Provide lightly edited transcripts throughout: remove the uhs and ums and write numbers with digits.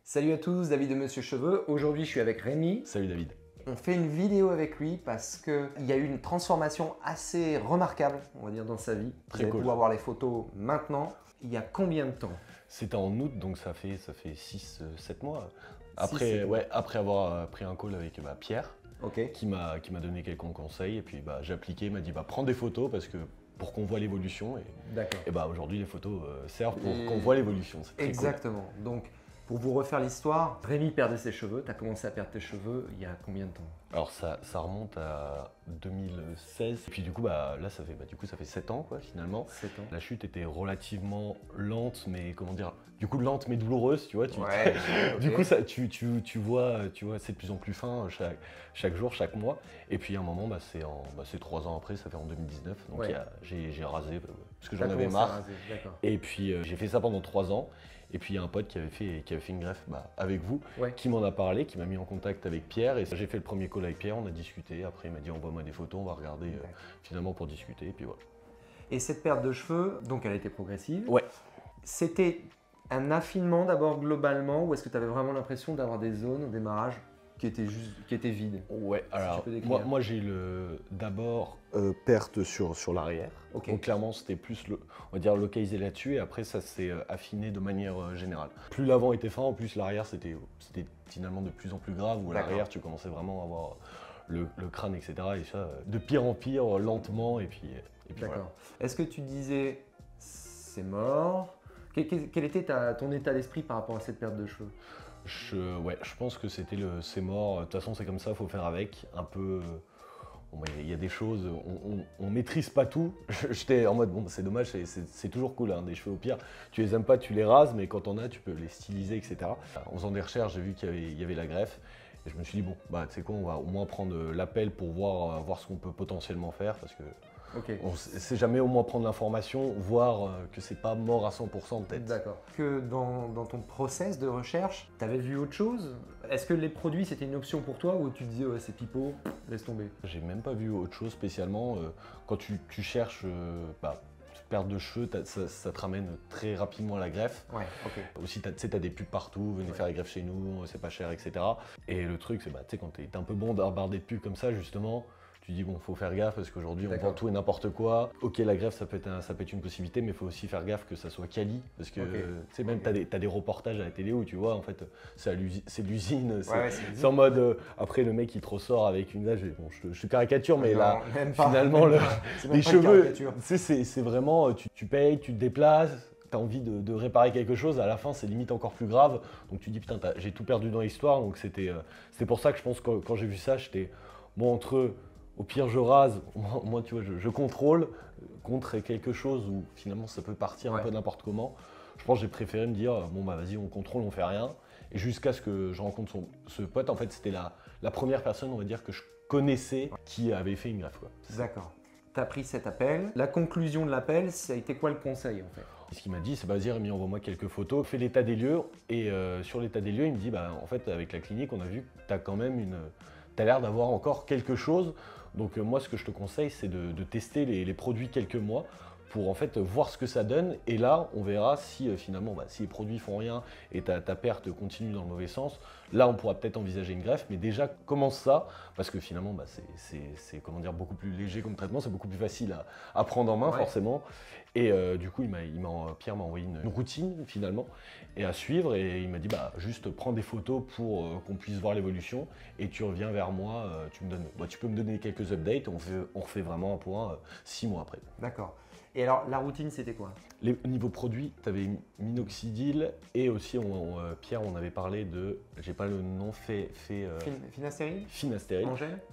Salut à tous, David de Monsieur Cheveux. Aujourd'hui, je suis avec Rémi. Salut David. On fait une vidéo avec lui parce qu'il y a eu une transformation assez remarquable, on va dire, dans sa vie. Vous allez pouvoir voir les photos maintenant. Il y a combien de temps? C'était en août, donc ça fait 6-7 mois. Après avoir pris un call avec Pierre, qui m'a donné quelques conseils. Et puis j'ai appliqué, il m'a dit prends des photos pour qu'on voit l'évolution. Et aujourd'hui, les photos servent pour qu'on voit l'évolution. Exactement. Cool. Donc, pour vous refaire l'histoire, Rémi perdait ses cheveux. Tu as commencé à perdre tes cheveux il y a combien de temps? Alors ça remonte à 2016. Et puis du coup, là, ça fait 7 ans quoi, finalement. 7 ans. La chute était relativement lente, mais comment dire, du coup lente mais douloureuse, tu vois. Du coup, tu vois, c'est de plus en plus fin chaque jour, chaque mois. Et puis à un moment, c'est 3 ans après, ça fait en 2019. Donc j'ai rasé parce que j'en avais marre. Et puis j'ai fait ça pendant 3 ans. Et puis il y a un pote qui avait fait une greffe avec vous, qui m'en a parlé, qui m'a mis en contact avec Pierre. Et j'ai fait le premier call avec Pierre, on a discuté. Après il m'a dit envoie-moi des photos, on va regarder finalement pour discuter. Et puis voilà. Et cette perte de cheveux, donc elle a été progressive. Ouais. C'était un affinement d'abord globalement, ou est-ce que tu avais vraiment l'impression d'avoir des zones au démarrage qui étaient vides? Ouais, alors moi j'ai eu d'abord perte sur l'arrière. Donc clairement c'était plus on va dire localisé là-dessus, et après ça s'est affiné de manière générale. Plus l'avant était fin, en plus l'arrière c'était finalement de plus en plus grave, où à l'arrière tu commençais vraiment à avoir le crâne, etc. Et ça de pire en pire, lentement, et puis D'accord. Voilà. Est-ce que tu disais c'est mort? Quel était ton état d'esprit par rapport à cette perte de cheveux? Je pense que c'était c'est mort. De toute façon, c'est comme ça, il faut faire avec. Un peu. Il y a des choses, on maîtrise pas tout. J'étais en mode, c'est dommage, c'est toujours cool, hein, des cheveux au pire. Tu les aimes pas, tu les rases, mais quand on a, tu peux les styliser, etc. En faisant des recherches, j'ai vu qu'il y avait la greffe. Et je me suis dit, tu sais quoi, on va au moins prendre l'appel pour voir ce qu'on peut potentiellement faire, parce que on ne sait jamais, au moins prendre l'information, voir que c'est pas mort à 100% peut-être. D'accord. Que dans ton process de recherche, tu avais vu autre chose? Est-ce que les produits c'était une option pour toi, ou tu disais c'est pipeau, laisse tomber? J'ai même pas vu autre chose spécialement. Quand tu cherches perte de cheveux, ça te ramène très rapidement à la greffe. Aussi, tu as des pubs partout, venez faire la greffe chez nous, c'est pas cher, etc. Et le truc, c'est quand tu es un peu bon d'avoir des pubs comme ça, justement, tu dis faut faire gaffe parce qu'aujourd'hui on vend tout et n'importe quoi. Ok, la greffe ça peut être une possibilité, mais il faut aussi faire gaffe que ça soit quali, parce que même tu as des reportages à la télé où tu vois en fait c'est l'usine, c'est en mode après le mec il te ressort avec une âge, je caricature, mais là finalement les cheveux, c'est vraiment tu payes, tu te déplaces. Tu as envie de réparer quelque chose, à la fin c'est limite encore plus grave, donc tu dis putain j'ai tout perdu dans l'histoire. Donc c'était pour ça que je pense que quand j'ai vu ça, j'étais entre au pire je rase, moi tu vois je contrôle contre quelque chose où finalement ça peut partir un peu n'importe comment. Je pense que j'ai préféré me dire vas-y on contrôle, on fait rien, et jusqu'à ce que je rencontre ce pote. En fait c'était la première personne, on va dire, que je connaissais qui avait fait une greffe. D'accord. Tu as pris cet appel. La conclusion de l'appel, ça a été quoi le conseil en fait? Ce qu'il m'a dit, c'est vas-y Rémi, envoie-moi quelques photos, fais l'état des lieux. Et sur l'état des lieux, il me dit en fait avec la clinique, on a vu que tu as quand même t'as l'air d'avoir encore quelque chose. Donc moi ce que je te conseille, c'est de tester les produits quelques mois pour en fait voir ce que ça donne. Et là on verra si finalement si les produits font rien et ta perte continue dans le mauvais sens, là on pourra peut-être envisager une greffe. Mais déjà commence ça, parce que finalement c'est comment dire, beaucoup plus léger comme traitement, c'est beaucoup plus facile à prendre en main forcément. Et du coup Pierre m'a envoyé une routine finalement et à suivre, et il m'a dit juste prends des photos pour qu'on puisse voir l'évolution, et tu reviens vers moi, tu peux me donner quelques updates, on refait vraiment un point 6 mois après. D'accord. Et alors la routine c'était quoi? Niveau produit, tu avais minoxidil, et aussi Pierre on avait parlé de, j'ai pas le nom, Finastérile. Finastérile.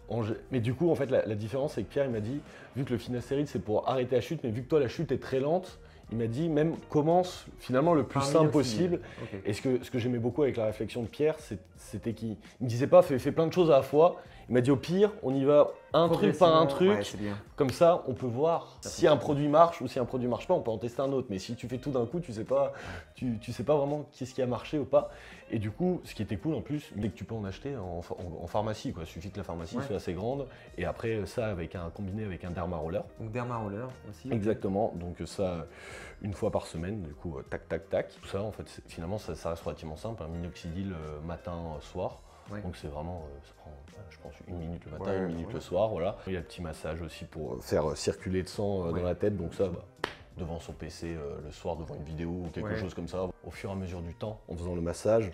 Angèle. Mais du coup en fait la différence, c'est que Pierre il m'a dit, vu que le finastérile c'est pour arrêter la chute, mais vu que toi la chute est très lente, il m'a dit même commence finalement le plus simple possible. Et ce que j'aimais beaucoup avec la réflexion de Pierre, c'était qu'il me disait pas fais plein de choses à la fois. Il m'a dit au pire on y va un truc par un truc. Ouais, c'est bien. Comme ça, on peut voir si un produit marche ou si un produit marche pas, on peut en tester un autre. Mais si tu fais tout d'un coup, tu sais pas vraiment qu'est-ce qui a marché ou pas. Et du coup, ce qui était cool en plus, dès que tu peux en acheter en pharmacie, quoi. Il suffit que la pharmacie soit assez grande. Et après, ça combiné avec un derma roller. Donc derma roller aussi. Exactement. Donc ça, une fois par semaine, du coup, tac, tac, tac. Tout ça, en fait, finalement, ça reste relativement simple. Un minoxidil matin, soir. Ouais. Donc c'est vraiment, ça prend, je pense, 1 minute le matin, 1 minute le soir, voilà. Il y a le petit massage aussi pour faire circuler le sang dans la tête, donc ça, devant son PC le soir, devant une vidéo ou quelque chose comme ça. Au fur et à mesure du temps, en faisant le massage,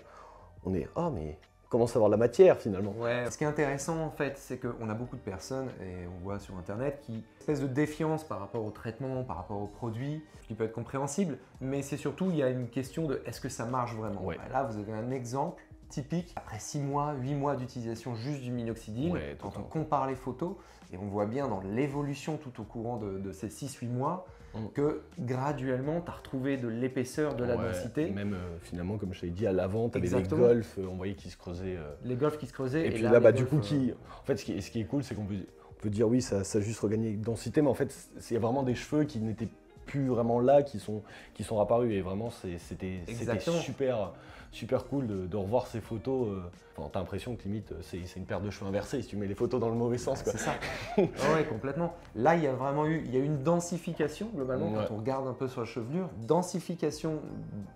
on est, mais on commence à avoir de la matière finalement. Ouais. Ce qui est intéressant en fait, c'est qu'on a beaucoup de personnes, et on voit sur internet, qui ont une espèce de défiance par rapport au traitement, par rapport aux produits, ce qui peut être compréhensible, mais c'est surtout, il y a une question de est-ce que ça marche vraiment. Là, vous avez un exemple typique, après 6 mois, 8 mois d'utilisation juste du minoxidil, quand on compare les photos, et on voit bien dans l'évolution tout au courant de ces 6-8 mois, que graduellement, tu as retrouvé de l'épaisseur, de la densité. Même finalement, comme je t'ai dit, à l'avant, tu avais des golfs, on voyait qui se creusaient. Les golfs qui se creusaient. Et puis là, du coup, en fait, ce qui est cool, c'est qu'on peut dire oui, ça a juste regagné de densité, mais en fait, il y a vraiment des cheveux qui n'étaient plus vraiment là, qui sont apparus, et vraiment, c'était super cool de revoir ces photos. T'as l'impression que limite c'est une paire de cheveux inversés si tu mets les photos dans le mauvais sens. C'est ça. Ouais, complètement. Là, il y a vraiment eu une densification globalement quand on regarde un peu sur la chevelure. Densification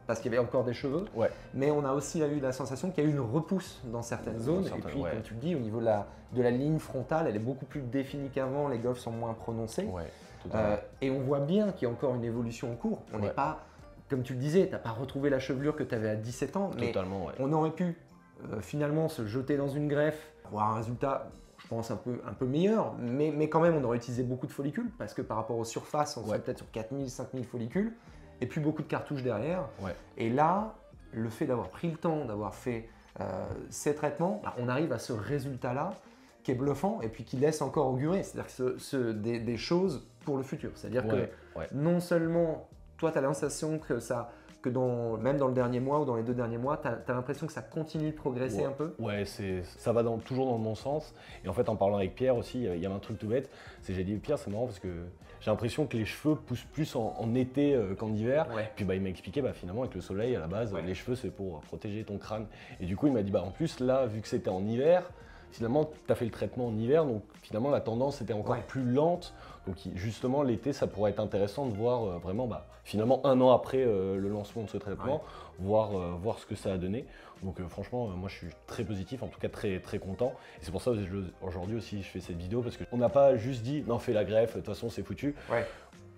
parce qu'il y avait encore des cheveux, mais on a aussi eu la sensation qu'il y a eu une repousse dans certaines zones. Et puis, comme tu le dis, au niveau de la ligne frontale, elle est beaucoup plus définie qu'avant, les golfs sont moins prononcés. Et on voit bien qu'il y a encore une évolution en cours. On n'est pas, comme tu le disais, tu n'as pas retrouvé la chevelure que tu avais à 17 ans, mais on aurait pu finalement se jeter dans une greffe, avoir un résultat, je pense, un peu meilleur, mais quand même, on aurait utilisé beaucoup de follicules, parce que par rapport aux surfaces, on serait peut-être sur 4000, 5000 follicules, et puis beaucoup de cartouches derrière. Et là, le fait d'avoir pris le temps, d'avoir fait ces traitements, on arrive à ce résultat-là qui est bluffant et puis qui laisse encore augurer, c'est-à-dire que des choses pour le futur. C'est-à-dire que non seulement toi, tu as l'impression que même dans le dernier mois ou dans les 2 derniers mois, tu as l'impression que ça continue de progresser un peu. Ouais, ça va toujours dans le bon sens. Et en fait, en parlant avec Pierre aussi, il y avait un truc tout bête. J'ai dit, Pierre, c'est marrant parce que j'ai l'impression que les cheveux poussent plus en été qu'en hiver. Puis il m'a expliqué, finalement, avec le soleil, à la base, les cheveux, c'est pour protéger ton crâne. Et du coup, il m'a dit, en plus, là, vu que c'était en hiver, finalement, tu as fait le traitement en hiver, donc finalement, la tendance était encore plus lente. Donc justement, l'été, ça pourrait être intéressant de voir vraiment, finalement, 1 an après le lancement de ce traitement, voir ce que ça a donné. Donc franchement, moi, je suis très positif, en tout cas très, très content. Et c'est pour ça qu'aujourd'hui aussi, je fais cette vidéo, parce qu'on n'a pas juste dit, non, fais la greffe, de toute façon, c'est foutu.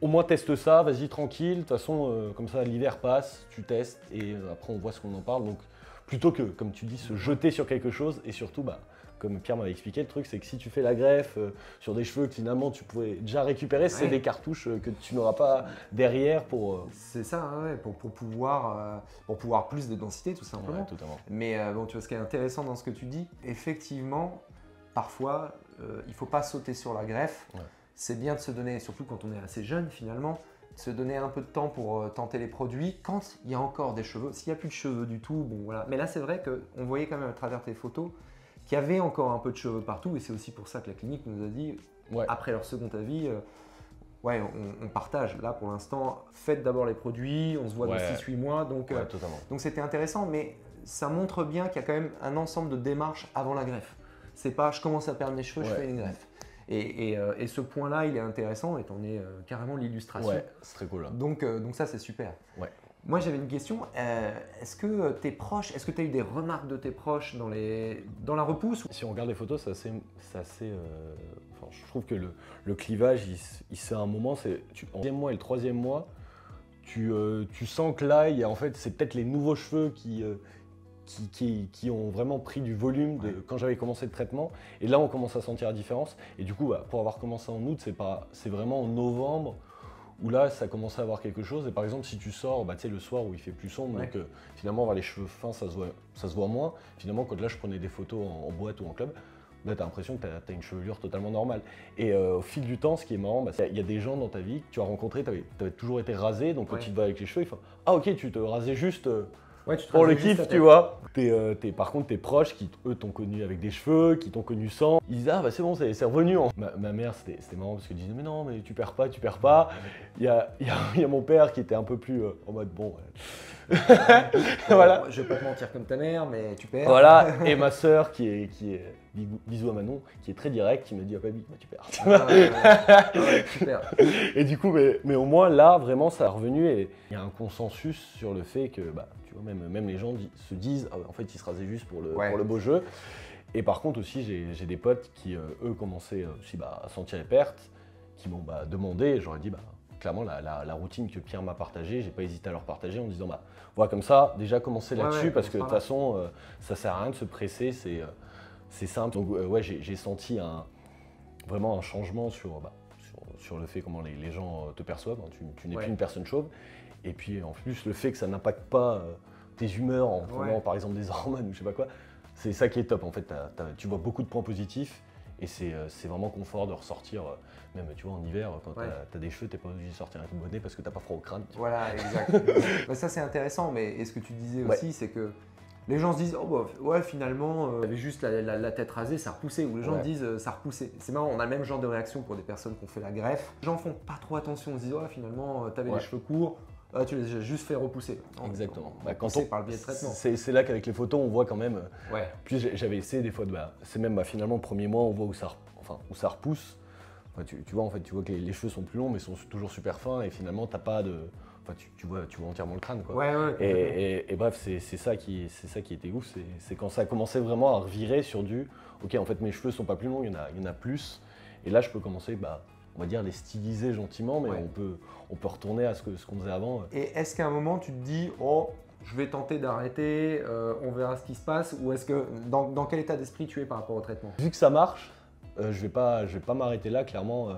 Au moins, teste ça, vas-y, tranquille. De toute façon, comme ça, l'hiver passe, tu testes, et après, on voit ce qu'on en parle. Donc, plutôt que, comme tu dis, se jeter sur quelque chose, et surtout, comme Pierre m'avait expliqué, le truc c'est que si tu fais la greffe sur des cheveux que finalement tu pouvais déjà récupérer, c'est des cartouches que tu n'auras pas derrière pour… C'est ça, pour pouvoir plus de densité tout simplement. Mais bon, tu vois, ce qui est intéressant dans ce que tu dis, effectivement, parfois, il ne faut pas sauter sur la greffe. C'est bien de se donner, surtout quand on est assez jeune finalement, de se donner un peu de temps pour tenter les produits quand il y a encore des cheveux. S'il n'y a plus de cheveux du tout, bon voilà. Mais là, c'est vrai qu'on voyait quand même à travers tes photos qu'il y avait encore un peu de cheveux partout, et c'est aussi pour ça que la clinique nous a dit, après leur second avis, on partage. Là, pour l'instant, faites d'abord les produits, on se voit dans 6-8 mois, donc c'était intéressant, mais ça montre bien qu'il y a quand même un ensemble de démarches avant la greffe. C'est pas je commence à perdre mes cheveux, je fais une greffe. Et ce point-là, il est intéressant, et t'en es carrément l'illustration. C'est très cool. Donc ça, c'est super. Moi, j'avais une question. Est-ce que tes proches, est-ce que tu as eu des remarques de tes proches dans la repousse? Si on regarde les photos, c'est assez je trouve que le clivage, il se fait à un moment, en 2e mois et le 3e mois, tu sens que là, en fait, c'est peut-être les nouveaux cheveux qui ont vraiment pris du volume quand j'avais commencé le traitement. Et là, on commence à sentir la différence. Et du coup, pour avoir commencé en août, c'est vraiment en novembre où là, ça commence à avoir quelque chose. Et par exemple, si tu sors le soir où il fait plus sombre, donc finalement, avoir les cheveux fins, ça se voit moins. Finalement, quand là, je prenais des photos en boîte ou en club, là, tu as l'impression que tu as une chevelure totalement normale. Et au fil du temps, ce qui est marrant, il y a des gens dans ta vie que tu as rencontrés, tu avais toujours été rasé, donc quand tu te vas avec les cheveux, ils font « Ah ok, tu te rasais juste pour le kiff, tu vois. Par contre, tes proches qui, eux, t'ont connu avec des cheveux, qui t'ont connu sans, ils disent, ah bah c'est bon, c'est revenu. Ma mère, c'était marrant parce qu'elle disait, mais non, mais tu perds pas. Il y a mon père qui était un peu plus en mode, bon. Voilà. Je vais pas te mentir comme ta mère, mais tu perds. Voilà, et ma sœur qui est bisous à Manon, qui est très direct, qui me dit, ah bah oui, tu perds. Super. Et du coup, mais au moins là, vraiment, ça a revenu et il y a un consensus sur le fait que, bah, tu vois, même les gens se disent, ah, en fait, ils se rasaient juste pour le beau jeu. Et par contre aussi, j'ai des potes qui, eux, commençaient aussi à sentir les pertes, qui m'ont demandé, j'aurais dit, clairement, la routine que Pierre m'a partagée, j'ai pas hésité à leur partager en disant, voilà, comme ça, déjà commencer là-dessus, parce que de toute façon, ça sert à rien de se presser, c'est simple. Donc, j'ai senti vraiment un changement sur le fait comment les gens te perçoivent. Tu n'es plus une personne chauve. Et puis, en plus, le fait que ça n'impacte pas tes humeurs en prenant, par exemple, des hormones ou je sais pas quoi, c'est ça qui est top. En fait, tu vois beaucoup de points positifs. Et c'est vraiment confort de ressortir, même tu vois en hiver, quand tu as des cheveux, tu n'es pas obligé de sortir un bonnet parce que tu n'as pas froid au crâne. Voilà, exact. Ça c'est intéressant, mais ce que tu disais aussi, c'est que les gens se disent, oh bah ouais, finalement, j'avais juste la tête rasée, ça repoussait. Ou les gens disent, ça repoussait. C'est marrant, on a le même genre de réaction pour des personnes qui ont fait la greffe. Les gens font pas trop attention, ils se disent, ouais, finalement, tu avais les cheveux courts. Tu les as juste fait repousser. Exactement. Quand on par le biais de traitement. C'est là qu'avec les photos, on voit quand même. Puis j'avais essayé des fois, c'est même finalement le premier mois, on voit où ça repousse. Tu vois, en fait, tu vois que les cheveux sont plus longs, mais sont toujours super fins, et finalement, t'as pas de. Enfin, tu vois entièrement le crâne, quoi. Et bref, c'est ça qui était ouf, c'est quand ça a commencé vraiment à revirer sur du. Ok, en fait, mes cheveux sont pas plus longs, il y en a plus, et là, je peux commencer. On va dire les styliser gentiment, mais on peut retourner à ce qu'on faisait avant. Et est-ce qu'à un moment tu te dis, oh, je vais tenter d'arrêter, on verra ce qui se passe, ou est-ce que dans quel état d'esprit tu es par rapport au traitement? Vu que ça marche, je vais pas m'arrêter là, clairement.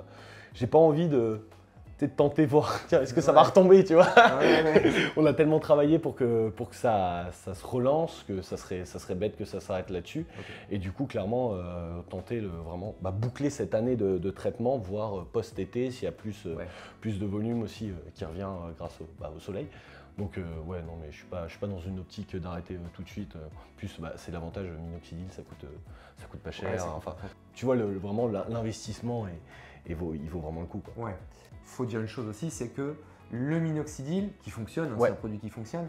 J'ai pas envie de tenter voir, tiens, est-ce que ça va retomber, tu vois. On a tellement travaillé pour que ça se relance que ça serait bête que ça s'arrête là-dessus. Et du coup, clairement, tenter vraiment boucler cette année de traitement, voire post-été, s'il y a plus de volume aussi qui revient grâce au soleil. Donc non, mais je suis pas dans une optique d'arrêter tout de suite. Plus c'est l'avantage minoxidil, ça coûte pas cher. Tu vois, vraiment l'investissement il vaut vraiment le coup, quoi. Faut dire une chose aussi, c'est que le minoxidil qui fonctionne, c'est un produit qui fonctionne,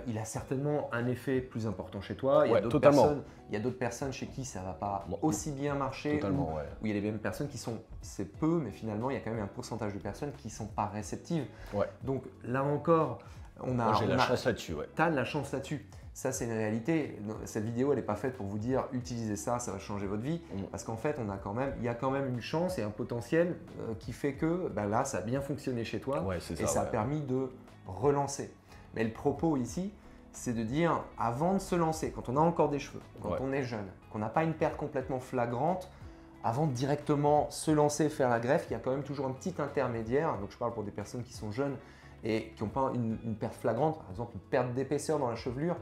il a certainement un effet plus important chez toi. Il y a d'autres personnes chez qui ça ne va pas aussi bien marcher. Ou il y a des mêmes personnes qui sont, c'est peu, mais finalement il y a quand même un pourcentage de personnes qui ne sont pas réceptives. Donc là encore, j'ai la chance là-dessus. Tu as de la chance là-dessus. Ça, c'est une réalité. Cette vidéo, elle n'est pas faite pour vous dire utilisez ça, ça va changer votre vie. Parce qu'en fait, il y a quand même une chance et un potentiel qui fait que là, ça a bien fonctionné chez toi et ça a permis de relancer. Mais le propos ici, c'est de dire avant de se lancer, quand on a encore des cheveux, quand on est jeune, qu'on n'a pas une perte complètement flagrante, avant de directement se lancer, faire la greffe, il y a quand même toujours un petit intermédiaire. Donc, je parle pour des personnes qui sont jeunes et qui n'ont pas une perte flagrante, par exemple une perte d'épaisseur dans la chevelure.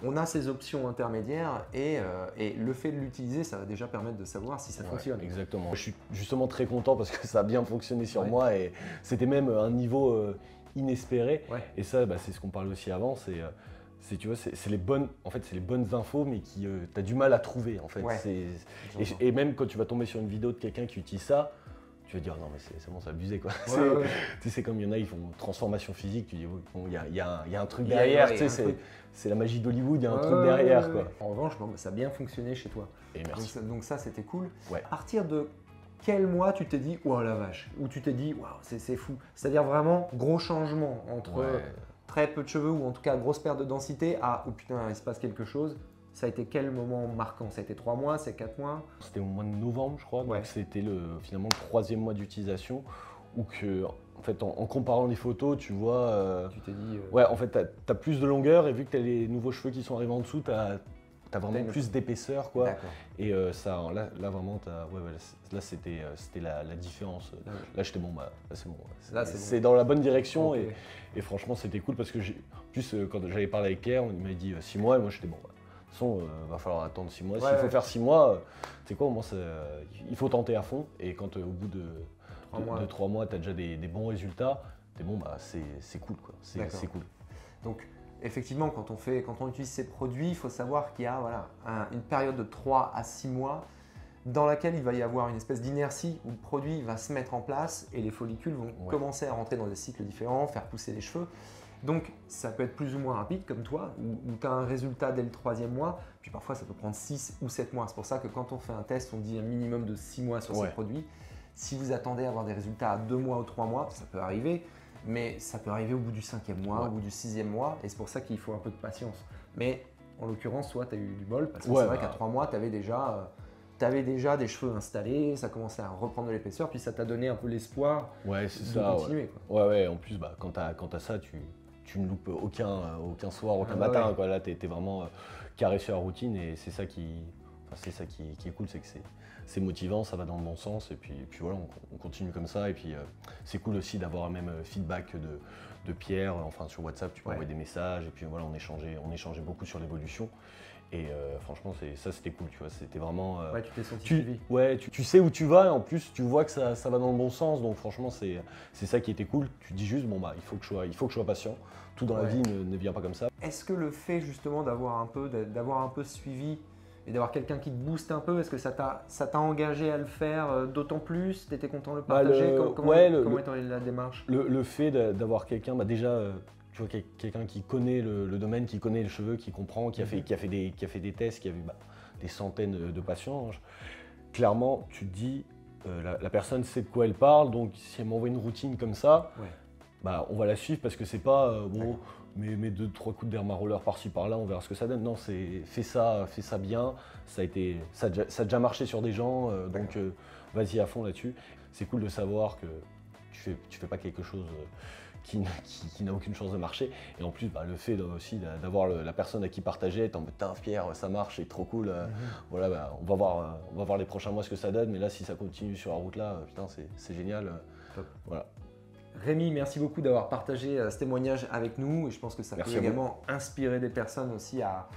On a ces options intermédiaires et le fait de l'utiliser, ça va déjà permettre de savoir si ça fonctionne. Exactement. Je suis justement très content parce que ça a bien fonctionné sur moi et c'était même un niveau inespéré. Et ça, c'est ce qu'on parlait aussi avant, tu vois, c'est les bonnes infos, mais qui tu as du mal à trouver en fait. Et même quand tu vas tomber sur une vidéo de quelqu'un qui utilise ça, tu vas dire non mais c'est bon, c'est abusé quoi. C'est comme il y en a, ils font transformation physique, tu dis bon, il y a un truc derrière, c'est la magie d'Hollywood, il y a un truc derrière quoi. En revanche, ça a bien fonctionné chez toi. Et merci. Donc ça c'était cool. À partir de quel mois tu t'es dit oh la vache, ou tu t'es dit waouh c'est fou, c'est-à-dire vraiment gros changement entre très peu de cheveux ou en tout cas grosse perte de densité à oh putain il se passe quelque chose. Ça a été quel moment marquant? Ça a été 3 mois, c'est 4 mois? C'était au mois de novembre, je crois. Donc c'était finalement le 3e mois d'utilisation. Où que, en fait, en comparant les photos, tu vois. Tu t'es dit. En fait, tu as plus de longueur et vu que tu as les nouveaux cheveux qui sont arrivés en dessous, tu as vraiment plus d'épaisseur, quoi. Et là vraiment, là c'était la différence. Là, j'étais bon, là c'est bon. C'est dans la bonne direction et franchement, c'était cool parce que quand j'avais parlé avec Pierre, il m'a dit 6 mois et moi j'étais bon. De toute façon, va falloir attendre 6 mois. S'il faut faire 6 mois, tu sais quoi, au moins, il faut tenter à fond. Et quand au bout de 3 mois, tu as déjà des bons résultats, t'es bon, c'est cool, quoi. C'est cool. Donc, effectivement, quand on utilise ces produits, il faut savoir qu'il y a voilà, une période de 3 à 6 mois dans laquelle il va y avoir une espèce d'inertie où le produit va se mettre en place et les follicules vont commencer à rentrer dans des cycles différents, faire pousser les cheveux. Donc ça peut être plus ou moins rapide comme toi, où tu as un résultat dès le 3e mois, puis parfois ça peut prendre 6 ou 7 mois. C'est pour ça que quand on fait un test, on dit un minimum de 6 mois sur ces produits. Si vous attendez à avoir des résultats à 2 mois ou 3 mois, ça peut arriver, mais ça peut arriver au bout du 5e mois, au bout du 6e mois, et c'est pour ça qu'il faut un peu de patience. Mais en l'occurrence, toi tu as eu du bol, parce que c'est vrai qu'à 3 mois, tu avais déjà des cheveux installés, ça commençait à reprendre de l'épaisseur, puis ça t'a donné un peu l'espoir de continuer. Ouais, en plus, quand tu as ça, tu ne loupes aucun soir, aucun matin. Quoi. Là, tu es vraiment carré sur la routine et c'est ça qui est cool, c'est que c'est motivant, ça va dans le bon sens et puis voilà, on continue comme ça. Et puis c'est cool aussi d'avoir le même feedback de Pierre, enfin sur WhatsApp, tu peux envoyer des messages et puis voilà, on échangeait beaucoup sur l'évolution. Et franchement, ça c'était cool, tu vois, c'était vraiment… tu t'es senti suivi. Ouais, tu sais où tu vas et en plus tu vois que ça va dans le bon sens, donc franchement c'est ça qui était cool. Tu dis juste, bon bah il faut que je sois patient, tout dans la vie ne vient pas comme ça. Est-ce que le fait justement d'avoir un peu suivi et d'avoir quelqu'un qui te booste un peu, est-ce que ça t'a engagé à le faire d'autant plus? Tu étais content de le partager? Comment était la démarche? Le fait d'avoir quelqu'un, déjà… tu vois, quelqu'un qui connaît le domaine, qui connaît le cheveu, qui comprend, qui a fait des tests, qui a vu des centaines de patients. Clairement, tu te dis, la personne sait de quoi elle parle, donc si elle m'envoie une routine comme ça, on va la suivre parce que c'est pas mais 2-3 coups de dermaroller par-ci par-là, on verra ce que ça donne. Non, c'est fais ça bien, ça a déjà marché sur des gens, donc vas-y à fond là-dessus. C'est cool de savoir que tu fais pas quelque chose qui n'a aucune chance de marcher. Et en plus, le fait aussi d'avoir la personne à qui partager, t'en mode putain Pierre, ça marche, c'est trop cool. Voilà, on va voir les prochains mois ce que ça donne, mais là si ça continue sur la route là, putain c'est génial. Voilà. Rémi, merci beaucoup d'avoir partagé ce témoignage avec nous et je pense que ça peut également inspirer des personnes aussi à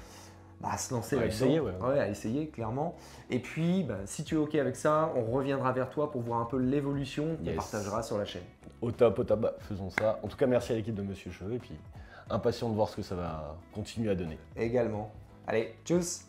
se lancer là-dedans. À essayer, clairement. Et puis, si tu es OK avec ça, on reviendra vers toi pour voir un peu l'évolution et partagera sur la chaîne. Au top, faisons ça. En tout cas, merci à l'équipe de Monsieur Cheveux et puis impatient de voir ce que ça va continuer à donner. Également. Allez, tchuss!